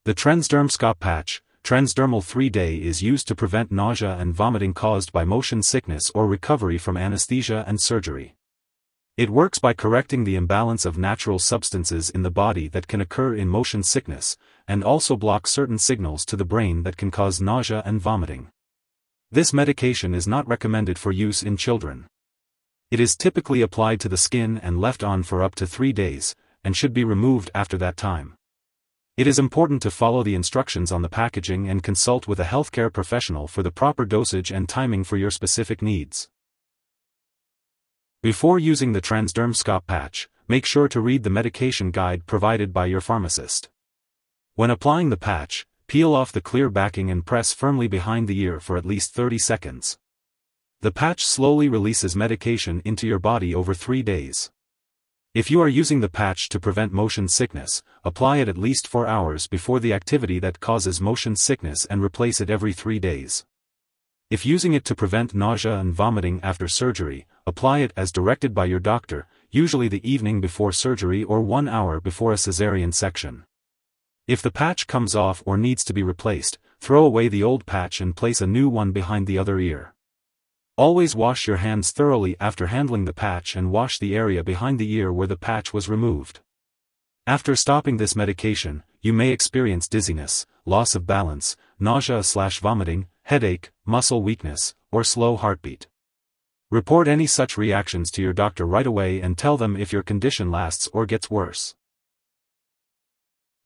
The Transderm-Scop Patch, Transdermal 3-day is used to prevent nausea and vomiting caused by motion sickness or recovery from anesthesia and surgery. It works by correcting the imbalance of natural substances in the body that can occur in motion sickness, and also blocks certain signals to the brain that can cause nausea and vomiting. This medication is not recommended for use in children. It is typically applied to the skin and left on for up to 3 days, and should be removed after that time. It is important to follow the instructions on the packaging and consult with a healthcare professional for the proper dosage and timing for your specific needs. Before using the Transderm-Scop Patch, make sure to read the medication guide provided by your pharmacist. When applying the patch, peel off the clear backing and press firmly behind the ear for at least 30 seconds. The patch slowly releases medication into your body over 3 days. If you are using the patch to prevent motion sickness, apply it at least 4 hours before the activity that causes motion sickness and replace it every 3 days. If using it to prevent nausea and vomiting after surgery, apply it as directed by your doctor, usually the evening before surgery or 1 hour before a cesarean section. If the patch comes off or needs to be replaced, throw away the old patch and place a new one behind the other ear. Always wash your hands thoroughly after handling the patch and wash the area behind the ear where the patch was removed. After stopping this medication, you may experience dizziness, loss of balance, nausea/vomiting, headache, muscle weakness, or slow heartbeat. Report any such reactions to your doctor right away and tell them if your condition lasts or gets worse.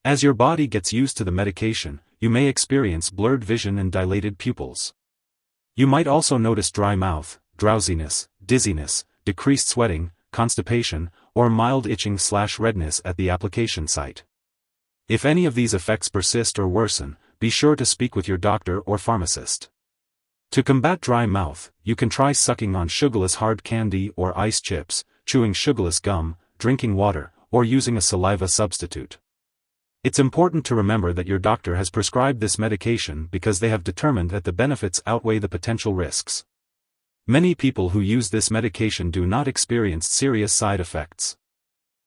As your body gets used to the medication, you may experience blurred vision and dilated pupils. You might also notice dry mouth, drowsiness, dizziness, decreased sweating, constipation, or mild itching/redness at the application site. If any of these effects persist or worsen, be sure to speak with your doctor or pharmacist. To combat dry mouth, you can try sucking on sugarless hard candy or ice chips, chewing sugarless gum, drinking water, or using a saliva substitute. It's important to remember that your doctor has prescribed this medication because they have determined that the benefits outweigh the potential risks. Many people who use this medication do not experience serious side effects.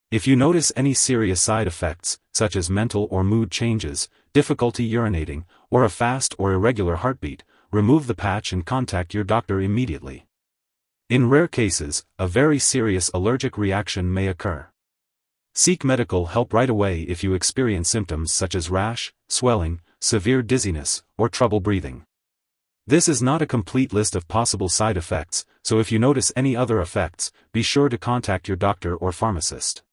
If you notice any serious side effects, such as mental or mood changes, difficulty urinating, or a fast or irregular heartbeat, remove the patch and contact your doctor immediately. In rare cases, a very serious allergic reaction may occur. Seek medical help right away if you experience symptoms such as rash, swelling, severe dizziness, or trouble breathing. This is not a complete list of possible side effects, so if you notice any other effects, be sure to contact your doctor or pharmacist.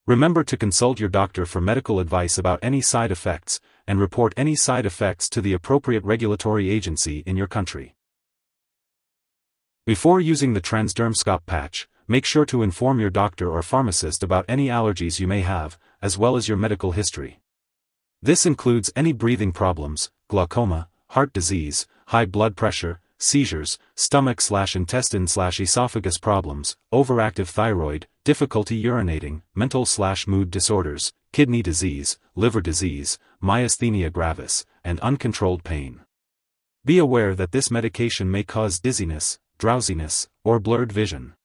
Remember to consult your doctor for medical advice about any side effects, and report any side effects to the appropriate regulatory agency in your country. Before using the Transderm-Scop Patch, make sure to inform your doctor or pharmacist about any allergies you may have, as well as your medical history. This includes any breathing problems, glaucoma, heart disease, high blood pressure, seizures, stomach/intestine/esophagus problems, overactive thyroid, difficulty urinating, mental/mood disorders, kidney disease, liver disease, myasthenia gravis, and uncontrolled pain. Be aware that this medication may cause dizziness, drowsiness, or blurred vision.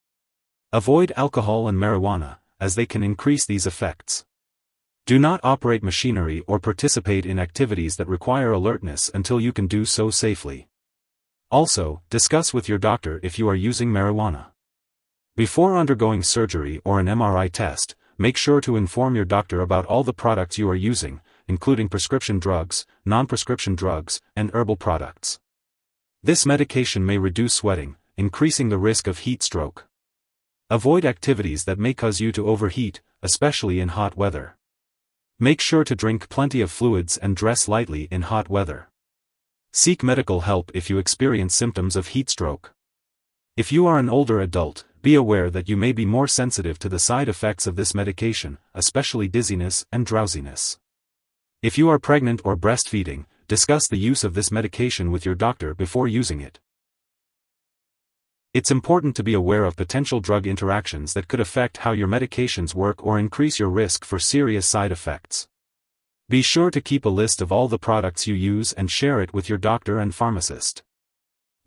Avoid alcohol and marijuana, as they can increase these effects. Do not operate machinery or participate in activities that require alertness until you can do so safely. Also, discuss with your doctor if you are using marijuana. Before undergoing surgery or an MRI test, make sure to inform your doctor about all the products you are using, including prescription drugs, non-prescription drugs, and herbal products. This medication may reduce sweating, increasing the risk of heat stroke. Avoid activities that may cause you to overheat, especially in hot weather. Make sure to drink plenty of fluids and dress lightly in hot weather. Seek medical help if you experience symptoms of heat stroke. If you are an older adult, be aware that you may be more sensitive to the side effects of this medication, especially dizziness and drowsiness. If you are pregnant or breastfeeding, discuss the use of this medication with your doctor before using it. It's important to be aware of potential drug interactions that could affect how your medications work or increase your risk for serious side effects. Be sure to keep a list of all the products you use and share it with your doctor and pharmacist.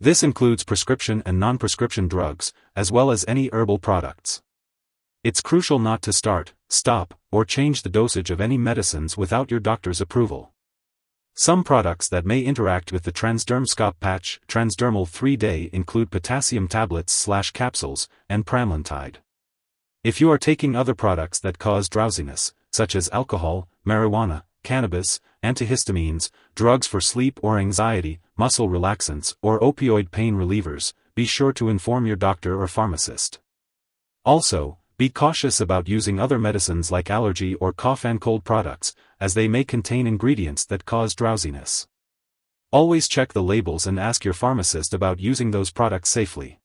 This includes prescription and non-prescription drugs, as well as any herbal products. It's crucial not to start, stop, or change the dosage of any medicines without your doctor's approval. Some products that may interact with the Transderm-Scop Patch Transdermal 3-Day include potassium tablets/capsules, and pramlintide. If you are taking other products that cause drowsiness, such as alcohol, marijuana, cannabis, antihistamines, drugs for sleep or anxiety, muscle relaxants, or opioid pain relievers, be sure to inform your doctor or pharmacist. Also, be cautious about using other medicines like allergy or cough and cold products, as they may contain ingredients that cause drowsiness. Always check the labels and ask your pharmacist about using those products safely.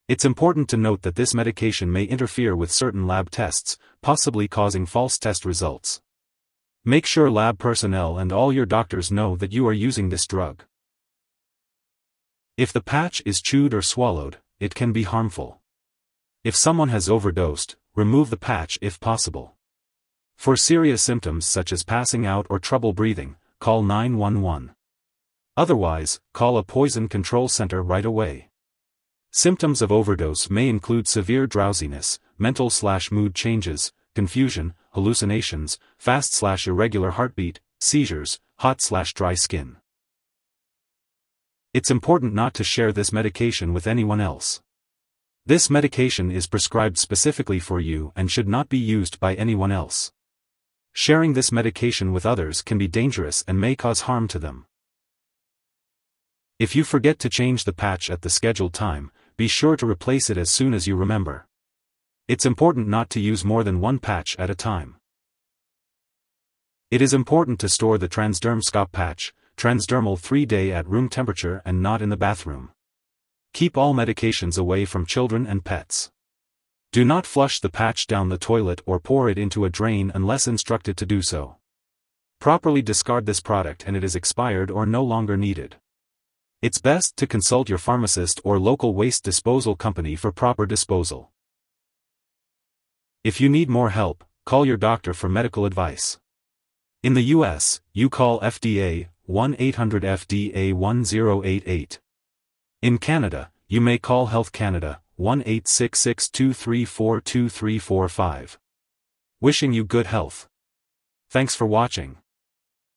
It's important to note that this medication may interfere with certain lab tests, possibly causing false test results. Make sure lab personnel and all your doctors know that you are using this drug. If the patch is chewed or swallowed, it can be harmful. If someone has overdosed, remove the patch if possible. For serious symptoms such as passing out or trouble breathing, call 911. Otherwise, call a poison control center right away. Symptoms of overdose may include severe drowsiness, mental/mood changes, confusion, hallucinations, fast/irregular heartbeat, seizures, hot/dry skin. It's important not to share this medication with anyone else. This medication is prescribed specifically for you and should not be used by anyone else. Sharing this medication with others can be dangerous and may cause harm to them. If you forget to change the patch at the scheduled time, be sure to replace it as soon as you remember. It's important not to use more than one patch at a time. It is important to store the Transderm-Scop Patch Transdermal 3-Day at room temperature and not in the bathroom. Keep all medications away from children and pets. Do not flush the patch down the toilet or pour it into a drain unless instructed to do so. Properly discard this product and it is expired or no longer needed. It's best to consult your pharmacist or local waste disposal company for proper disposal. If you need more help, call your doctor for medical advice. In the US, you call FDA 1-800-FDA-1088. In Canada, you may call Health Canada 1-866-234-2345. Wishing you good health. Thanks for watching.